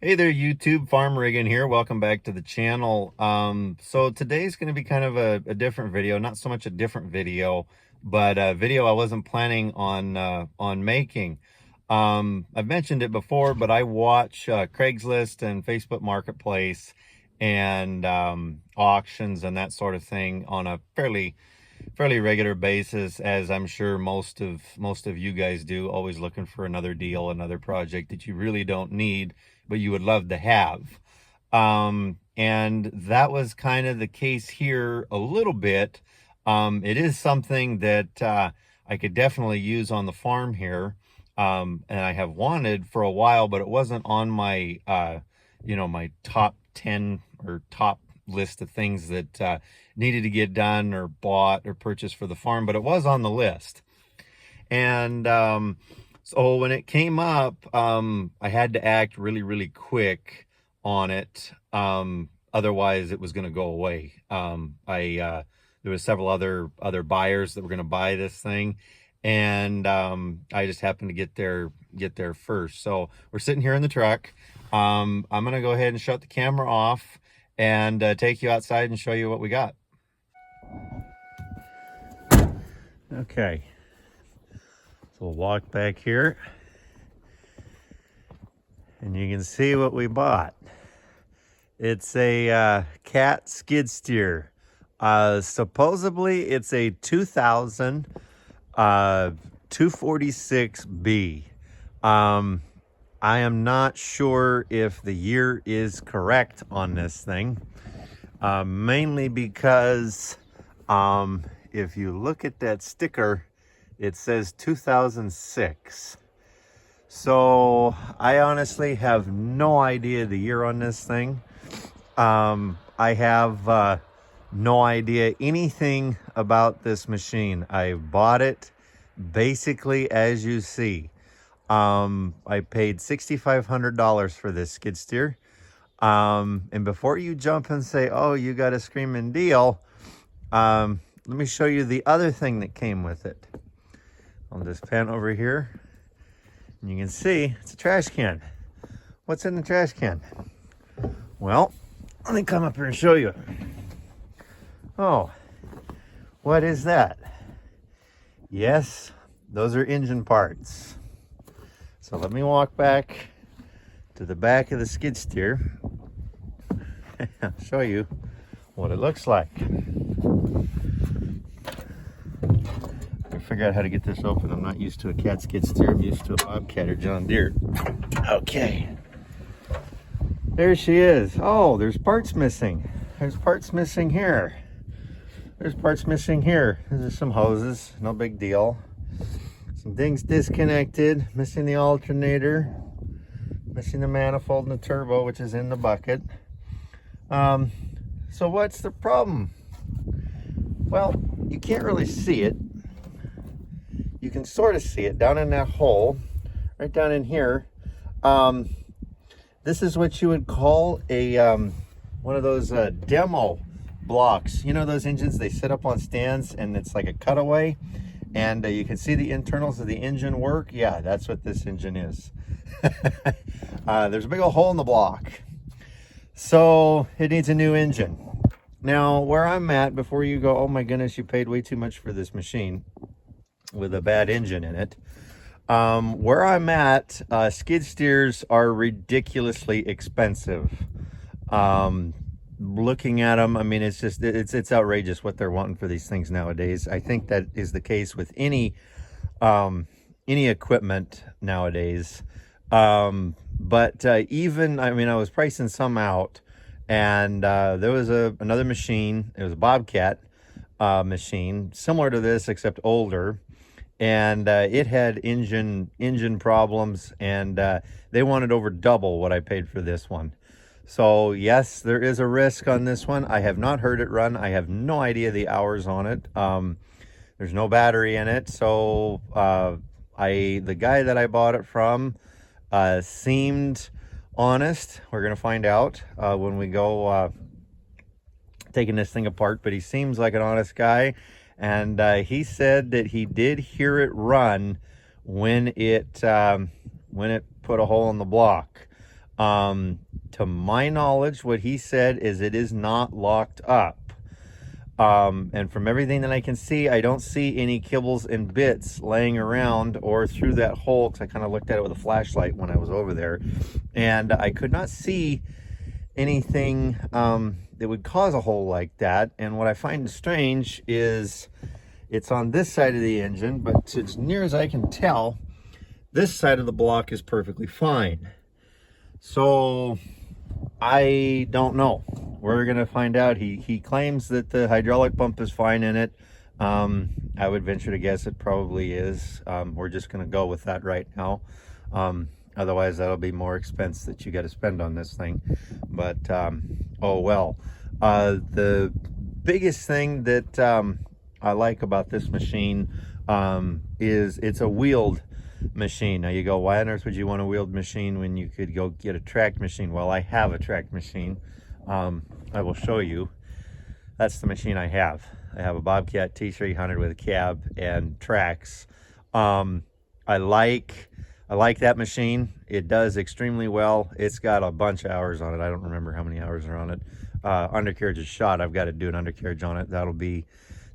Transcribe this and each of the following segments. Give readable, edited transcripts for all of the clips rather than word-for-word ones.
Hey there, YouTube. Farm Riggin here. Welcome back to the channel. So today's going to be kind of a different video. Not so much a different video, but a video I wasn't planning on making. I've mentioned it before, but I watch Craigslist and Facebook Marketplace and auctions and that sort of thing on a fairly regular basis, as I'm sure most of you guys do, always looking for another deal, another project that you really don't need but you would love to have. And that was kind of the case here a little bit. It is something that I could definitely use on the farm here, and I have wanted for a while, but it wasn't on my my top 10 or top list of things that needed to get done or bought or purchased for the farm, but it was on the list. And so when it came up, I had to act really quick on it. Otherwise it was going to go away. There was several other buyers that were going to buy this thing, and I just happened to get there first. So we're sitting here in the truck. I'm going to go ahead and shut the camera off and take you outside and show you what we got. Okay. So we'll walk back here and you can see what we bought. It's a cat skid steer. Supposedly it's a 2000 246B. I am not sure if the year is correct on this thing, mainly because if you look at that sticker, it says 2006. So I honestly have no idea the year on this thing. I have no idea anything about this machine. I bought it basically as you see. I paid $6,500 for this skid steer. And before you jump and say, oh, you got a screaming deal, let me show you the other thing that came with it. I'll just pan over here and you can see it's a trash can. What's in the trash can? Well, let me come up here and show you. Oh, what is that? Yes, those are engine parts. So let me walk back to the back of the skid steer. I'll show you what it looks like. Figure out how to get this open. I'm not used to a cat skid steer. I'm used to a Bobcat or John Deere. Okay. There she is. Oh, there's parts missing. There's parts missing here. There's parts missing here. There's some hoses. No big deal. Some things disconnected. Missing the alternator. Missing the manifold and the turbo, which is in the bucket. So what's the problem? Well, you can't really see it. You can sort of see it down in that hole, right down in here. This is what you would call a one of those demo blocks. You know those engines, they sit up on stands and it's like a cutaway, and you can see the internals of the engine work. Yeah, that's what this engine is. There's a big old hole in the block, so it needs a new engine. Now, where I'm at, before you go, oh my goodness, you paid way too much for this machine with a bad engine in it. Where I'm at, skid steers are ridiculously expensive. Looking at them, I mean, it's outrageous what they're wanting for these things nowadays. I think that is the case with any equipment nowadays. But even, I mean, I was pricing some out, and there was another machine. It was a Bobcat machine, similar to this except older. And it had engine problems, and they wanted over double what I paid for this one. So yes, there is a risk on this one. I have not heard it run. I have no idea the hours on it. There's no battery in it. So the guy that I bought it from seemed honest. We're gonna find out when we go taking this thing apart, but he seems like an honest guy. And he said that he did hear it run when it put a hole in the block. To my knowledge, what he said is it is not locked up. And from everything that I can see, I don't see any kibbles and bits laying around or through that hole, because I kind of looked at it with a flashlight when I was over there, and I could not see anything that would cause a hole like that. And what I find strange is it's on this side of the engine, but as near as I can tell, this side of the block is perfectly fine. So I don't know. We're gonna find out. He claims that the hydraulic pump is fine in it. I would venture to guess it probably is. We're just gonna go with that right now. Otherwise that'll be more expense that you got to spend on this thing. But oh well. The biggest thing that I like about this machine is it's a wheeled machine. Now you go, why on earth would you want a wheeled machine when you could go get a tracked machine? Well, I have a tracked machine. I will show you. That's the machine I have. I have a Bobcat T300 with a cab and tracks. I like that machine. It does extremely well. It's got a bunch of hours on it. I don't remember how many hours are on it. Undercarriage is shot. I've got to do an undercarriage on it. That'll be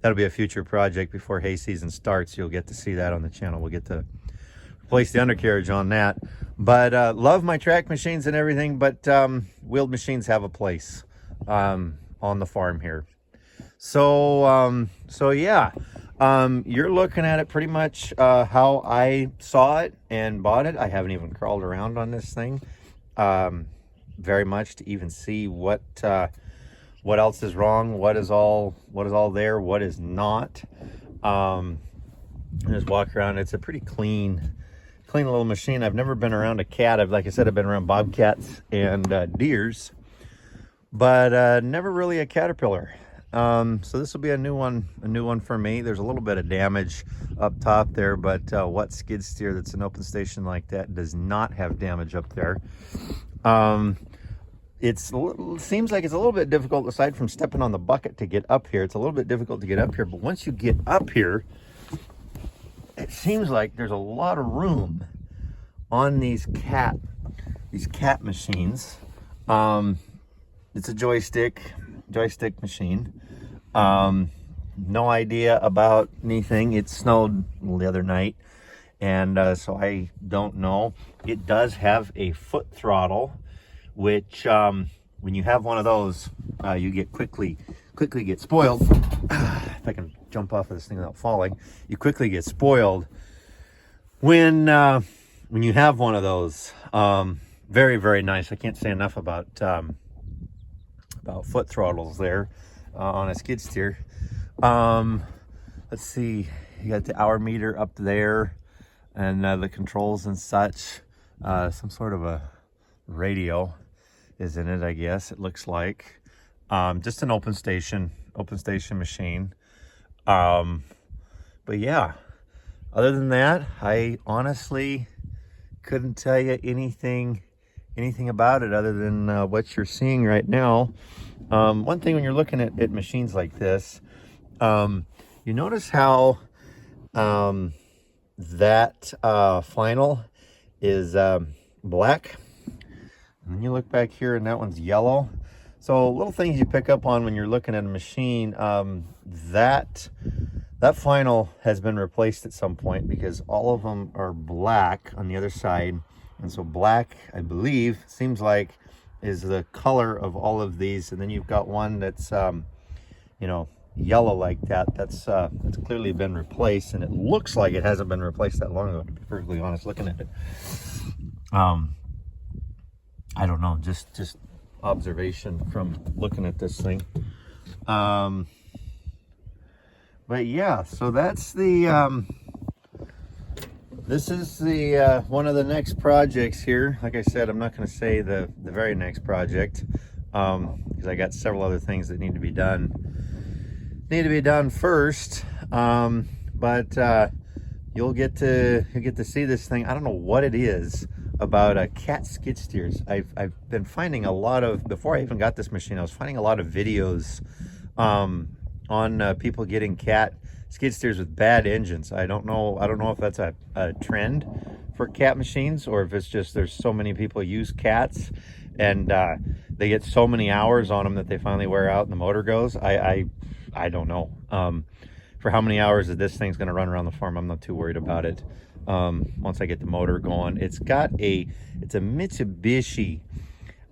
a future project before hay season starts. You'll get to see that on the channel. We'll get to replace the undercarriage on that. But love my track machines and everything, but wheeled machines have a place on the farm here. So yeah, you're looking at it pretty much how I saw it and bought it. I haven't even crawled around on this thing very much to even see what else is wrong, what is all there, what is not. Just walk around. It's a pretty clean little machine. I've never been around a cat. Like I said, I've been around bobcats and deers, but never really a caterpillar. So this will be a new one for me. There's a little bit of damage up top there, but what skid steer that's an open station like that does not have damage up there. It seems like it's a little bit difficult, aside from stepping on the bucket, to get up here. It's a little bit difficult to get up here, but once you get up here, it seems like there's a lot of room on these cat machines. It's a joystick machine. No idea about anything. It snowed the other night, and so I don't know. It does have a foot throttle, which when you have one of those, you get quickly get spoiled. If I can jump off of this thing without falling, you quickly get spoiled when you have one of those. Very, very nice. I can't say enough about foot throttles there on a skid steer. Let's see, you got the hour meter up there, and the controls and such. Some sort of a radio is in it, I guess. It looks like just an open station machine. But yeah, other than that, I honestly couldn't tell you anything about it other than what you're seeing right now. One thing when you're looking at machines like this, you notice how that final is black, and then you look back here and that one's yellow. So little things you pick up on when you're looking at a machine. That final has been replaced at some point, because all of them are black on the other side. And so black, I believe, seems like is the color of all of these. And then you've got one that's, yellow like that. That's clearly been replaced, and it looks like it hasn't been replaced that long ago, to be perfectly honest, looking at it. I don't know, just observation from looking at this thing. But yeah, so that's the this is the one of the next projects here. Like I said, I'm not going to say the very next project, because I got several other things that need to be done first. But you'll get to see this thing. I don't know what it is about cat skid steers. I've been finding a lot of, before I even got this machine, I was finding a lot of videos on people getting cat skid steers with bad engines. I don't know if that's a trend for cat machines, or if it's just there's so many people use cats and they get so many hours on them that they finally wear out and the motor goes. I don't know. For how many hours that this thing's going to run around the farm, I'm not too worried about it. Once I get the motor going, it's a Mitsubishi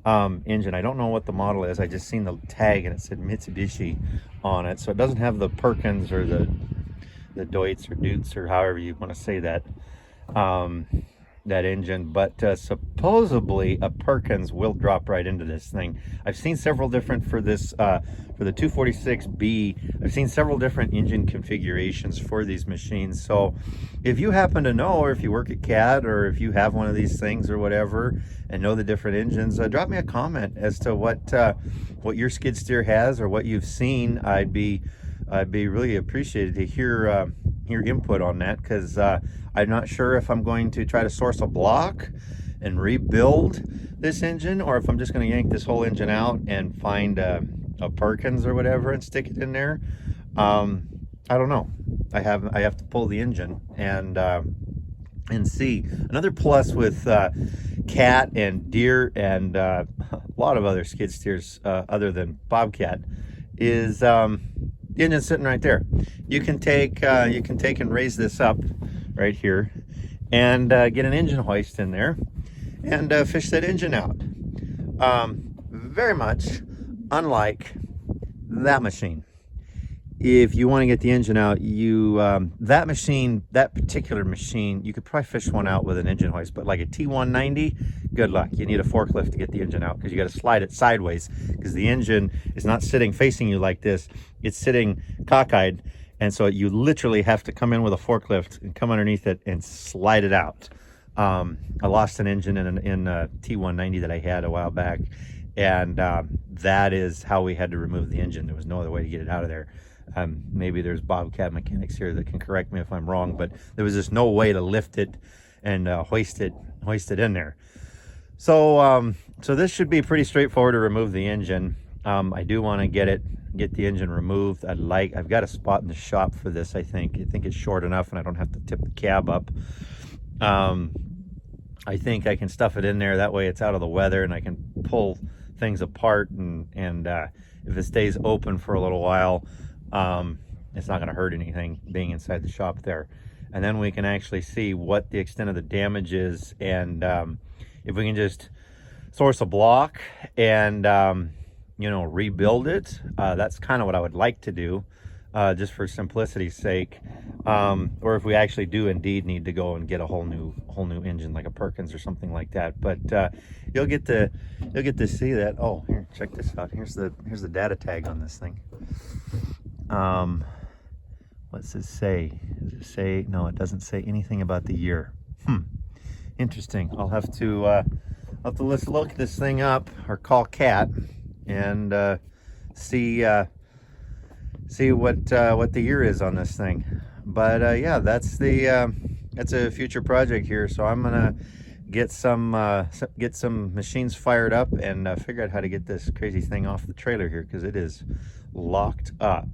engine. I don't know what the model is. I just seen the tag and it said Mitsubishi on it, so it doesn't have the Perkins or the Deutz or Dutz or however you want to say that that engine, but supposedly a Perkins will drop right into this thing. I've seen several different for this for the 246B. I've seen several different engine configurations for these machines. So if you happen to know, or if you work at CAT, or if you have one of these things or whatever and know the different engines, drop me a comment as to what your skid steer has or what you've seen. I'd be really appreciated to hear your input on that, because I'm not sure if I'm going to try to source a block and rebuild this engine, or if I'm just going to yank this whole engine out and find a Perkins or whatever and stick it in there. I don't know. I have to pull the engine and see. Another plus with CAT and Deere and a lot of other skid steers other than Bobcat is the engine's sitting right there. You can take and raise this up right here and get an engine hoist in there and fish that engine out. Very much unlike that machine. If you want to get the engine out, that particular machine, you could probably fish one out with an engine hoist, but like a T190, good luck. You need a forklift to get the engine out, because you got to slide it sideways, because the engine is not sitting facing you like this. It's sitting cockeyed, and so you literally have to come in with a forklift and come underneath it and slide it out. I lost an engine in a T190 that I had a while back, and that is how we had to remove the engine. There was no other way to get it out of there. Maybe there's Bobcat mechanics here that can correct me if I'm wrong, but there was just no way to lift it and hoist it in there. So so this should be pretty straightforward to remove the engine. I do want to get the engine removed. I've got a spot in the shop for this. I think it's short enough and I don't have to tip the cab up. I think I can stuff it in there, that way it's out of the weather and I can pull things apart, and if it stays open for a little while, it's not going to hurt anything being inside the shop there. And then we can actually see what the extent of the damage is, and if we can just source a block and rebuild it, that's kind of what I would like to do, just for simplicity's sake. Or if we actually do indeed need to go and get a whole new engine, like a Perkins or something like that. But you'll get to see that. Oh, here, check this out. Here's the data tag on this thing. What's it say? Does it say? No, it doesn't say anything about the year. Interesting. I'll have to let's look this thing up, or call CAT and see what the year is on this thing. But yeah, that's a future project here. So I'm gonna get some machines fired up and figure out how to get this crazy thing off the trailer here, because it is locked up.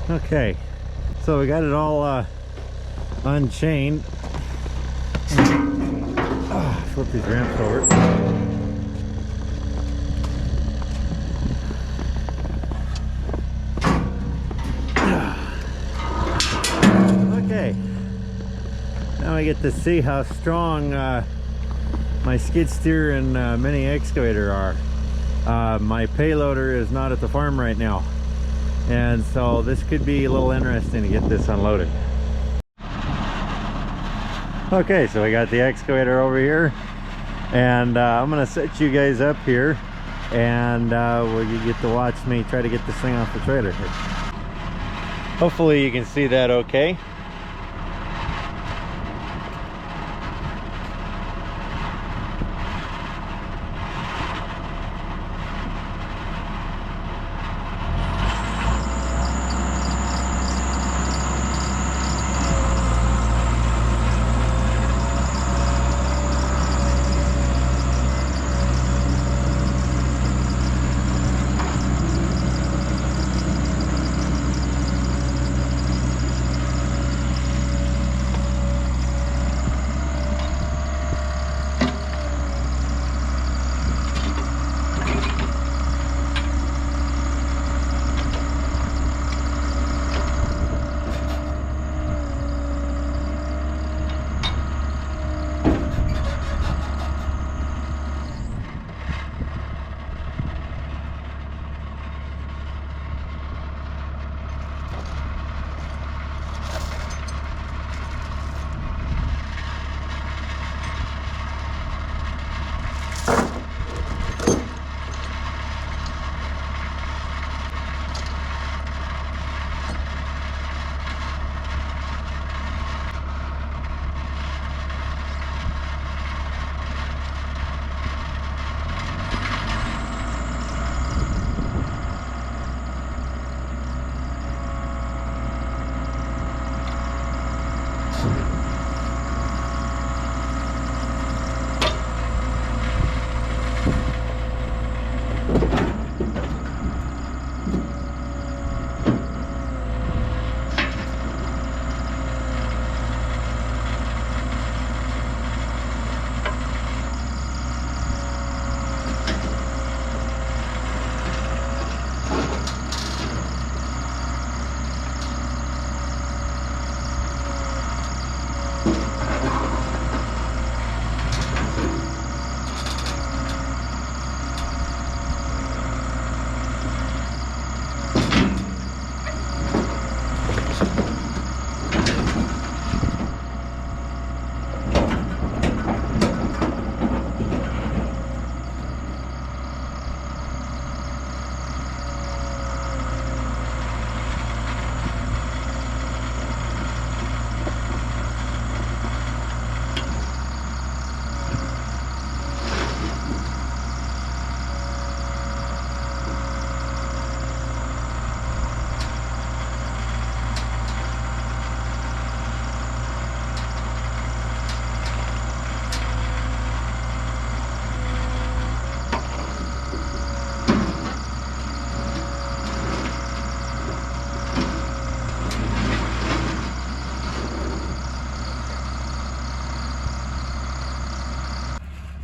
Okay, so we got it all unchained. Flip these ramps over. Okay, now I get to see how strong my skid steer and mini excavator are. My payloader is not at the farm right now, and so this could be a little interesting to get this unloaded. Okay, so we got the excavator over here, and I'm gonna set you guys up here, and you get to watch me try to get this thing off the trailer here. Hopefully you can see that okay.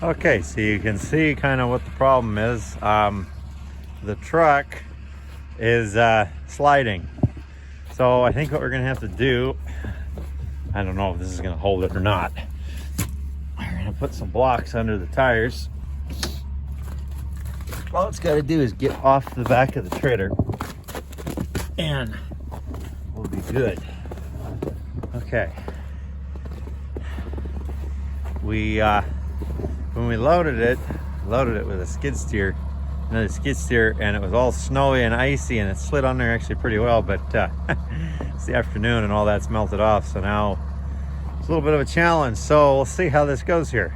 Okay, so you can see kind of what the problem is. The truck is sliding. So I think what we're gonna have to do, I don't know if this is gonna hold it or not. We're gonna put some blocks under the tires. All it's gotta do is get off the back of the trailer and we'll be good. Okay. When we loaded it with a skid steer, another skid steer, and it was all snowy and icy, and it slid on there actually pretty well, but it's the afternoon and all that's melted off, so now it's a little bit of a challenge. So we'll see how this goes here.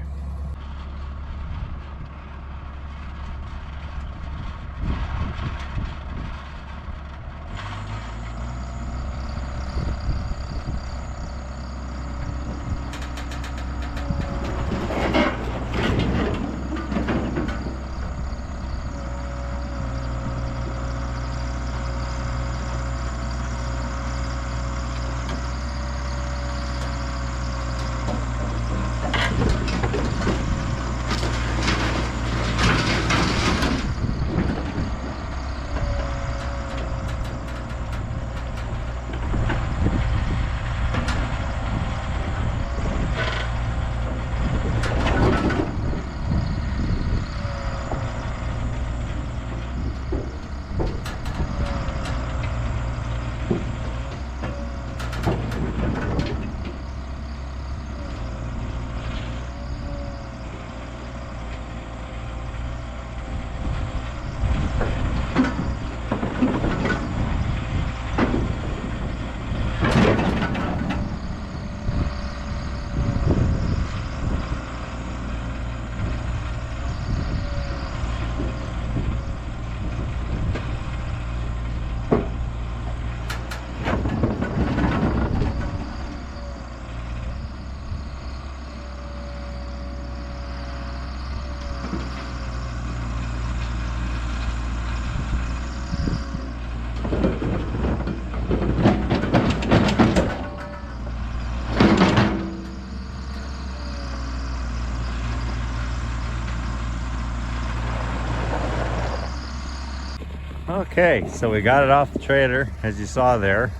Okay, so we got it off the trailer, as you saw there.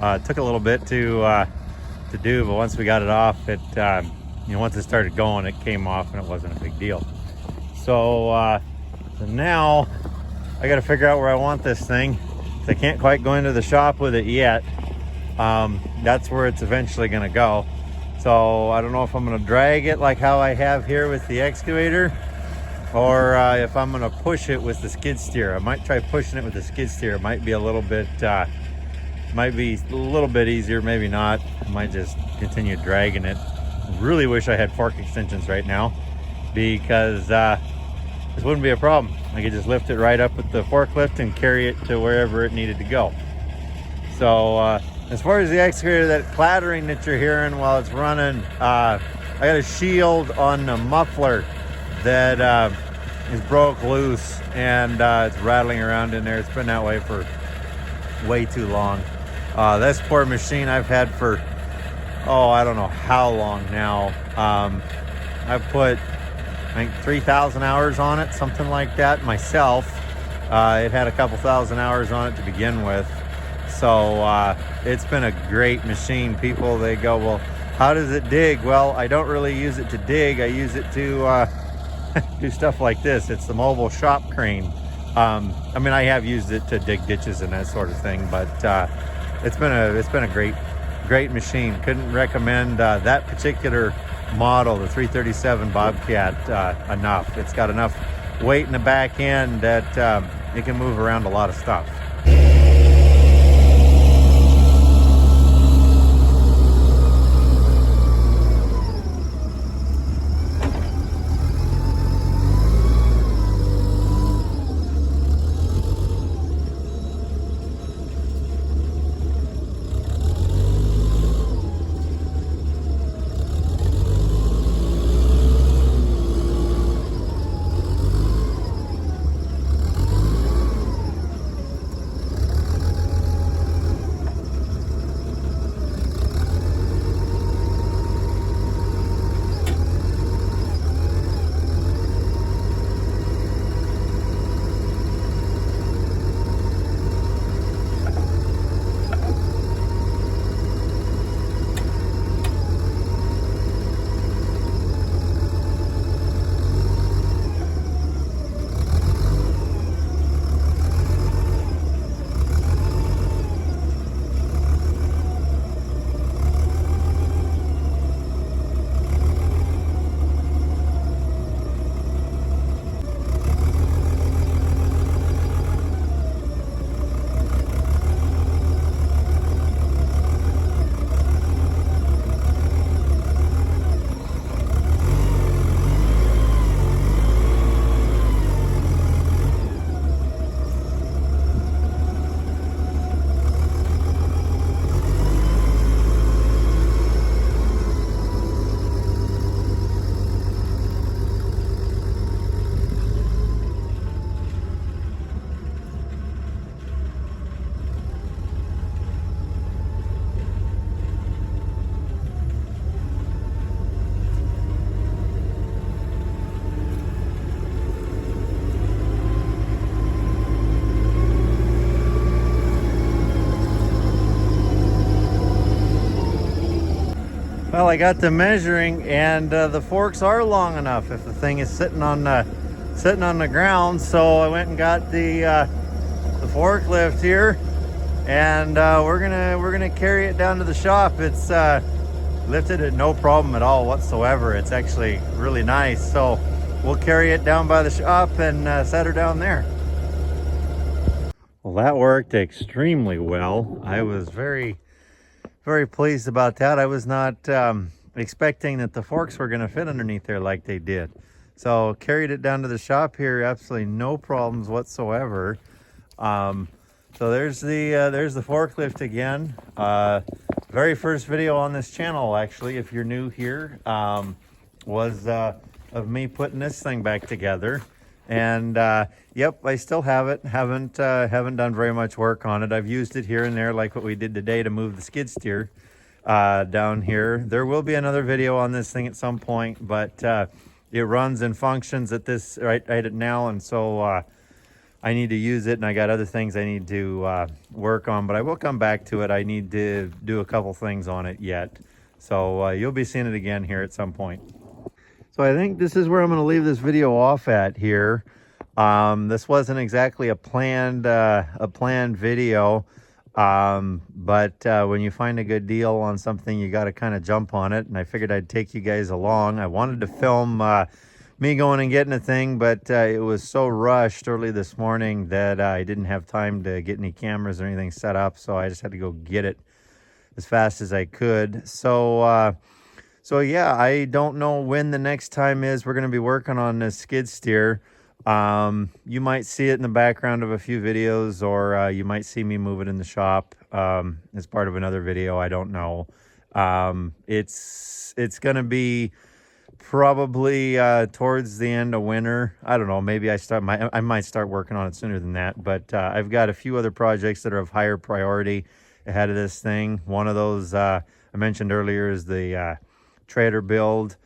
It took a little bit to do, but once we got it off, it once it started going, it came off and it wasn't a big deal. So, so now I got to figure out where I want this thing. I can't quite go into the shop with it yet. That's where it's eventually going to go. So I don't know if I'm going to drag it like how I have here with the excavator, or if I'm going to push it with the skid steer. I might try pushing it with the skid steer. It might be a little bit easier, maybe not. I might just continue dragging it. Really wish I had fork extensions right now, because this wouldn't be a problem. I could just lift it right up with the forklift and carry it to wherever it needed to go. So as far as the excavator, that clattering that you're hearing while it's running, I got a shield on the muffler that is broke loose, and it's rattling around in there. It's been that way for way too long. This poor machine I've had for, I don't know how long now. I've put, I think, 3,000 hours on it, something like that myself. It had a couple thousand hours on it to begin with. So it's been a great machine. People, they go, well, how does it dig? Well, I don't really use it to dig. I use it to do stuff like this. It's the mobile shop crane. I mean, I have used it to dig ditches and that sort of thing, but it's been a great machine. Couldn't recommend that particular model, the 337 Bobcat, enough. It's got enough weight in the back end that it can move around a lot of stuff. Well, I got the measuring, and the forks are long enough if the thing is sitting on the ground. So I went and got the forklift here, and we're gonna carry it down to the shop. It's lifted at no problem at all whatsoever. It's actually really nice. So we'll carry it down by the shop and set her down there. Well, that worked extremely well. I was very pleased about that. I was not expecting that the forks were going to fit underneath there like they did. So carried it down to the shop here, absolutely no problems whatsoever. So there's the forklift again. Very first video on this channel, actually, if you're new here, was of me putting this thing back together. And yep, I still have it. Haven't done very much work on it. I've used it here and there, like what we did today to move the skid steer down here. There will be another video on this thing at some point, but it runs and functions at this right now, and so I need to use it, and I got other things I need to work on, but I will come back to it. I need to do a couple things on it yet. So you'll be seeing it again here at some point. So I think this is where I'm going to leave this video off at here. This wasn't exactly a planned video, but when you find a good deal on something, you got to kind of jump on it. And I figured I'd take you guys along. I wanted to film me going and getting a thing, but it was so rushed early this morning that I didn't have time to get any cameras or anything set up. So I just had to go get it as fast as I could. So yeah, I don't know when the next time is we're going to be working on this skid steer. You might see it in the background of a few videos, or you might see me move it in the shop as part of another video. I don't know. It's going to be probably towards the end of winter. I don't know. Maybe I might start working on it sooner than that. But I've got a few other projects that are of higher priority ahead of this thing. One of those I mentioned earlier is the trailer build.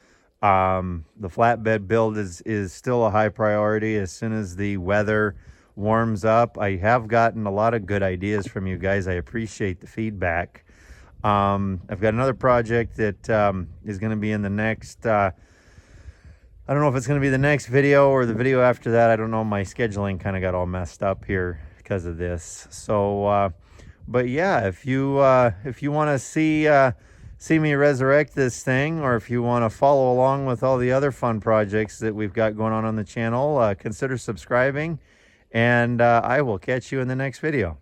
The flatbed build is still a high priority. As soon as the weather warms up, I have gotten a lot of good ideas from you guys. I appreciate the feedback. I've got another project that is going to be in the next I don't know if it's going to be the next video or the video after that. I don't know. My scheduling kind of got all messed up here because of this. So but yeah, if you want to see me resurrect this thing, or if you want to follow along with all the other fun projects that we've got going on the channel, consider subscribing, and I will catch you in the next video.